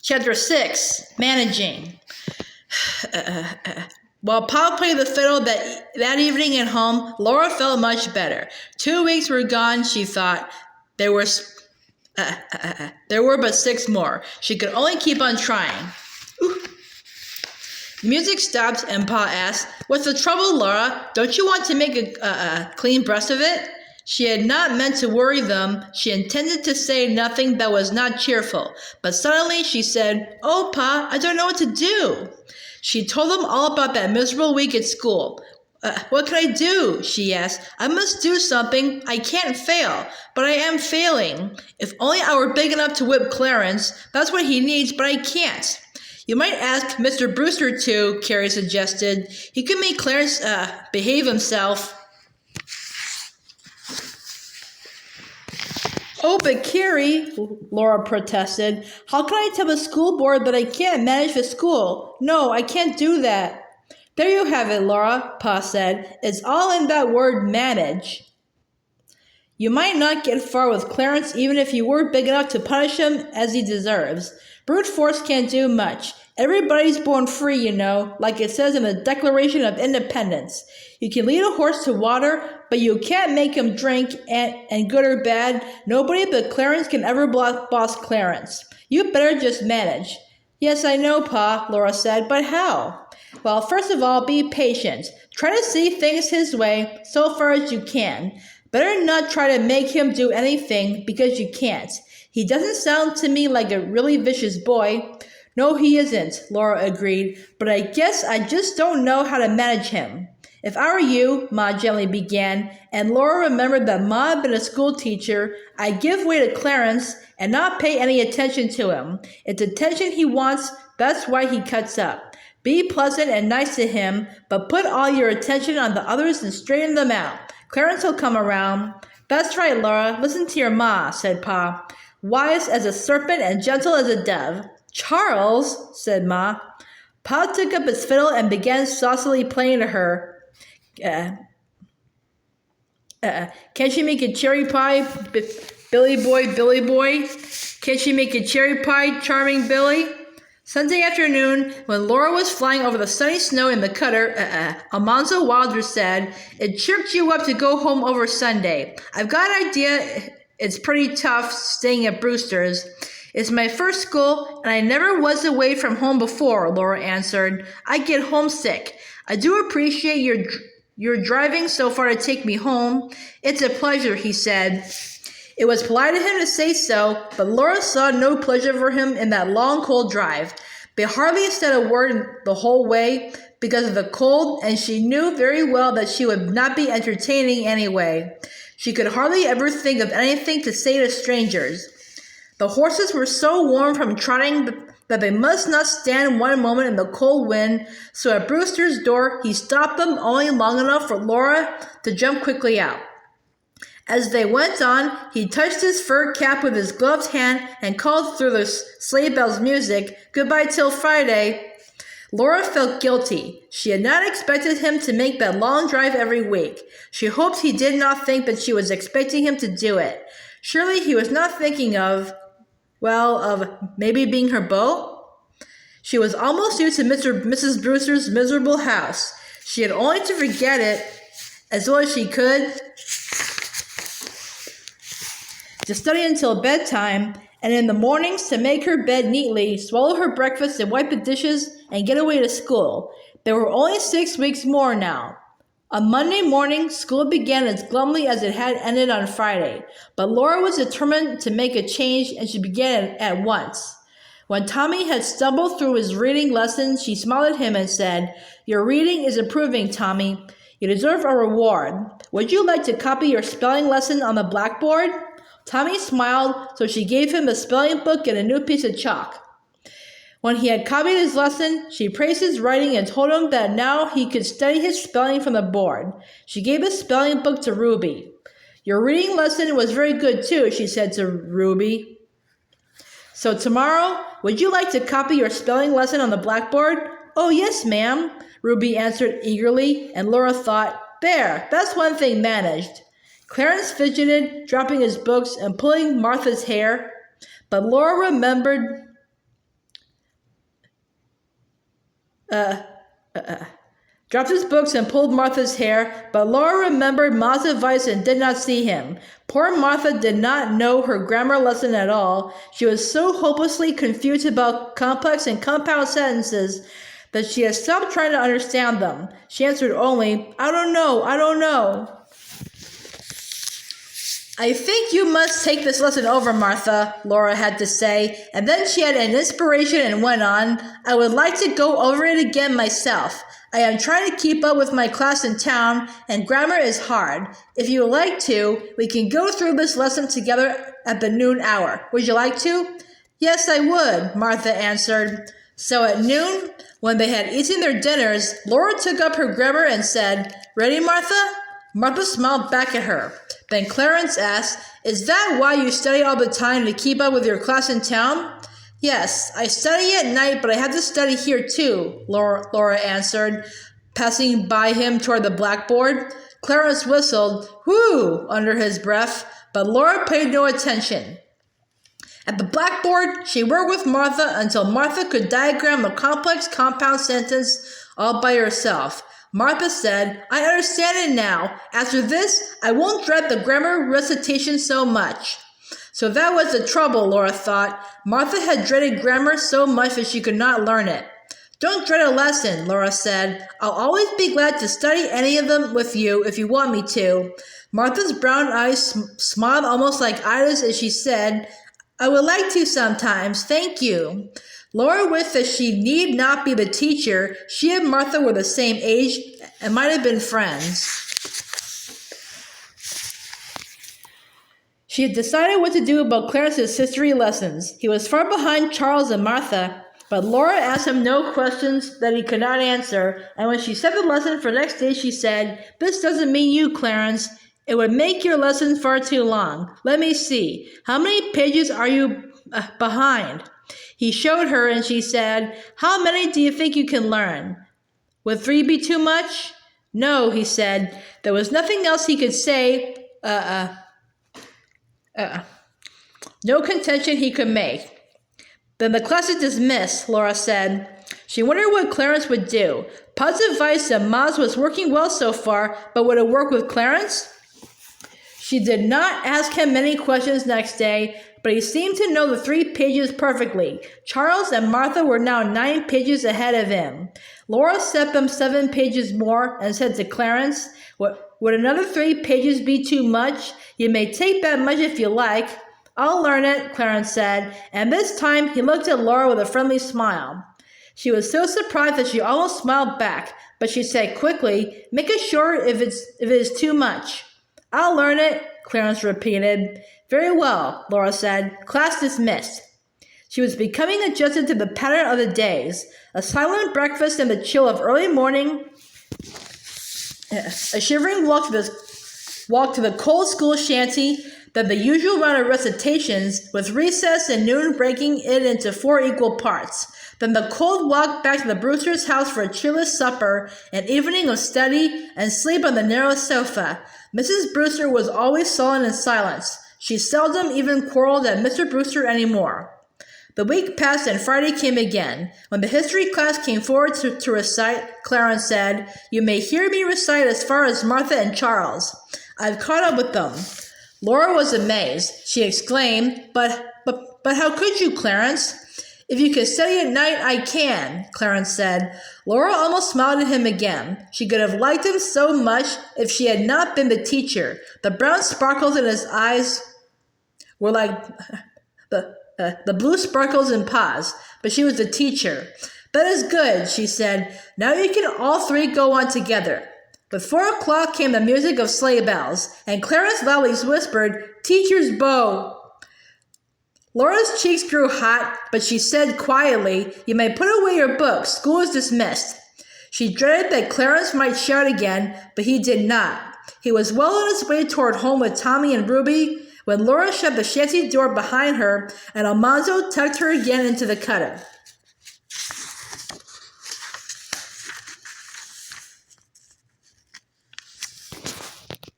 Chapter 6, Managing. While Pa played the fiddle that evening at home, Laura felt much better. 2 weeks were gone, she thought. There were but 6 more. She could only keep on trying. Ooh. The music stopped, and Pa asked, "What's the trouble, Laura? Don't you want to make a clean breast of it?" She had not meant to worry them. She intended to say nothing that was not cheerful. But suddenly she said, "Oh, Pa, I don't know what to do." She told them all about that miserable week at school. What can I do?" she asked. "I must do something. I can't fail. But I am failing. If only I were big enough to whip Clarence. That's what he needs, but I can't." "You might ask Mr. Brewster to," Carrie suggested. "He could make Clarence behave himself." "Oh, but Carrie," Laura protested, "how can I tell the school board that I can't manage the school? No, I can't do that." "There you have it, Laura," Pa said. "It's all in that word, manage. You might not get far with Clarence even if you were big enough to punish him as he deserves. Brute force can't do much. Everybody's born free, you know, like it says in the Declaration of Independence. You can lead a horse to water, but you can't make him drink, and good or bad, nobody but Clarence can ever boss Clarence. You better just manage." "Yes, I know, Pa," Laura said, "but how?" "Well, first of all, be patient. Try to see things his way, so far as you can. Better not try to make him do anything, because you can't. He doesn't sound to me like a really vicious boy." "No, he isn't," Laura agreed, "but I guess I just don't know how to manage him." "If I were you," Ma gently began, and Laura remembered that Ma had been a school teacher, "I'd give way to Clarence and not pay any attention to him. It's attention he wants, that's why he cuts up. Be pleasant and nice to him, but put all your attention on the others and straighten them out. Clarence will come around." "That's right, Laura. Listen to your Ma," said Pa. "Wise as a serpent and gentle as a dove." "Charles," said Ma. Pa took up his fiddle and began saucily playing to her. Can't you make a cherry pie, Billy boy, Billy boy? Can't you make a cherry pie, charming Billy?" Sunday afternoon, when Laura was flying over the sunny snow in the cutter, Almanzo Wilder said, "It chirked you up to go home over Sunday. I've got an idea. It's pretty tough staying at Brewster's." "It's my first school, and I never was away from home before," Laura answered. "I get homesick. I do appreciate your driving so far to take me home." "It's a pleasure," he said. It was polite of him to say so, but Laura saw no pleasure for him in that long, cold drive. They hardly said a word the whole way because of the cold, and she knew very well that she would not be entertaining anyway. She could hardly ever think of anything to say to strangers. The horses were so warm from trotting that they must not stand one moment in the cold wind, so at Brewster's door he stopped them only long enough for Laura to jump quickly out. As they went on, he touched his fur cap with his gloved hand and called through the sleigh bells' music, "Goodbye till Friday." Laura felt guilty. She had not expected him to make that long drive every week. She hoped he did not think that she was expecting him to do it. Surely he was not thinking of maybe being her beau? She was almost used to Mrs. Brewster's miserable house. She had only to forget it as well as she could, to study until bedtime, and in the mornings to make her bed neatly, swallow her breakfast and wipe the dishes, and get away to school. There were only 6 weeks more now. On Monday morning, school began as glumly as it had ended on Friday, but Laura was determined to make a change, and she began at once. When Tommy had stumbled through his reading lesson, she smiled at him and said, "Your reading is improving, Tommy. You deserve a reward. Would you like to copy your spelling lesson on the blackboard?" Tommy smiled, so she gave him a spelling book and a new piece of chalk. When he had copied his lesson, she praised his writing and told him that now he could study his spelling from the board. She gave the spelling book to Ruby. "Your reading lesson was very good too," she said to Ruby. "So tomorrow, would you like to copy your spelling lesson on the blackboard?" "Oh, yes, ma'am," Ruby answered eagerly, and Laura thought, "There, that's one thing managed." Clarence fidgeted, dropping his books and pulling Martha's hair, but Laura remembered dropped his books and pulled Martha's hair, but Laura remembered Ma's advice and did not see him. Poor Martha did not know her grammar lesson at all. She was so hopelessly confused about complex and compound sentences that she had stopped trying to understand them. She answered only, I don't know. I think you must take this lesson over, Martha, Laura had to say, and then she had an inspiration and went on, I would like to go over it again myself. I am trying to keep up with my class in town, and grammar is hard. If you would like to, we can go through this lesson together at the noon hour. Would you like to? Yes, I would, Martha answered. So at noon, when they had eaten their dinners, Laura took up her grammar and said, Ready, Martha? Martha smiled back at her. Then Clarence asked, Is that why you study all the time to keep up with your class in town? Yes, I study at night, but I have to study here too, Laura answered, passing by him toward the blackboard. Clarence whistled, whoo, under his breath, but Laura paid no attention. At the blackboard, she worked with Martha until Martha could diagram a complex compound sentence all by herself. Martha said, I understand it now. After this, I won't dread the grammar recitation so much. So that was the trouble, Laura thought. Martha had dreaded grammar so much that she could not learn it. Don't dread a lesson, Laura said. I'll always be glad to study any of them with you if you want me to. Martha's brown eyes smiled almost like Ida's as she said, I would like to sometimes, thank you. Laura wished that she need not be the teacher. She and Martha were the same age and might have been friends. She had decided what to do about Clarence's history lessons. He was far behind Charles and Martha, but Laura asked him no questions that he could not answer, and when she set the lesson for next day, she said, This doesn't mean you, Clarence. It would make your lesson far too long. Let me see. How many pages are you behind? He showed her, and she said, How many do you think you can learn? Would 3 be too much? No, he said. There was nothing else he could say. No contention he could make. Then the class is dismissed, Laura said. She wondered what Clarence would do. Pa's advice that Ma's was working well so far, but would it work with Clarence? She did not ask him many questions next day, but he seemed to know the 3 pages perfectly. Charles and Martha were now 9 pages ahead of him. Laura set them 7 pages more and said to Clarence, Would another 3 pages be too much? You may take that much if you like. I'll learn it, Clarence said, and this time he looked at Laura with a friendly smile. She was so surprised that she almost smiled back, but she said quickly, Make it short if it is too much. I'll learn it, Clarence repeated. Very well, Laura said. Class dismissed. She was becoming adjusted to the pattern of the days. A silent breakfast in the chill of early morning, a shivering walk to the cold school shanty, then the usual round of recitations, with recess and noon breaking it into 4 equal parts. Then the cold walk back to the Brewster's house for a cheerless supper, an evening of study and sleep on the narrow sofa. Mrs. Brewster was always sullen and silent. She seldom even quarreled at Mr. Brewster anymore. The week passed and Friday came again. When the history class came forward to recite, Clarence said, You may hear me recite as far as Martha and Charles. I've caught up with them. Laura was amazed. She exclaimed, But how could you, Clarence? If you can study at night, I can, Clarence said. Laura almost smiled at him again. She could have liked him so much if she had not been the teacher. The brown sparkles in his eyes were like the blue sparkles in Pa's, but she was the teacher. That is good, she said. Now you can all 3 go on together. With 4 o'clock came the music of sleigh bells, and Clarence loudly whispered, Teacher's bow. Laura's cheeks grew hot, but she said quietly, You may put away your books. School is dismissed. She dreaded that Clarence might shout again, but he did not. He was well on his way toward home with Tommy and Ruby when Laura shut the shanty door behind her and Almanzo tucked her again into the cutter.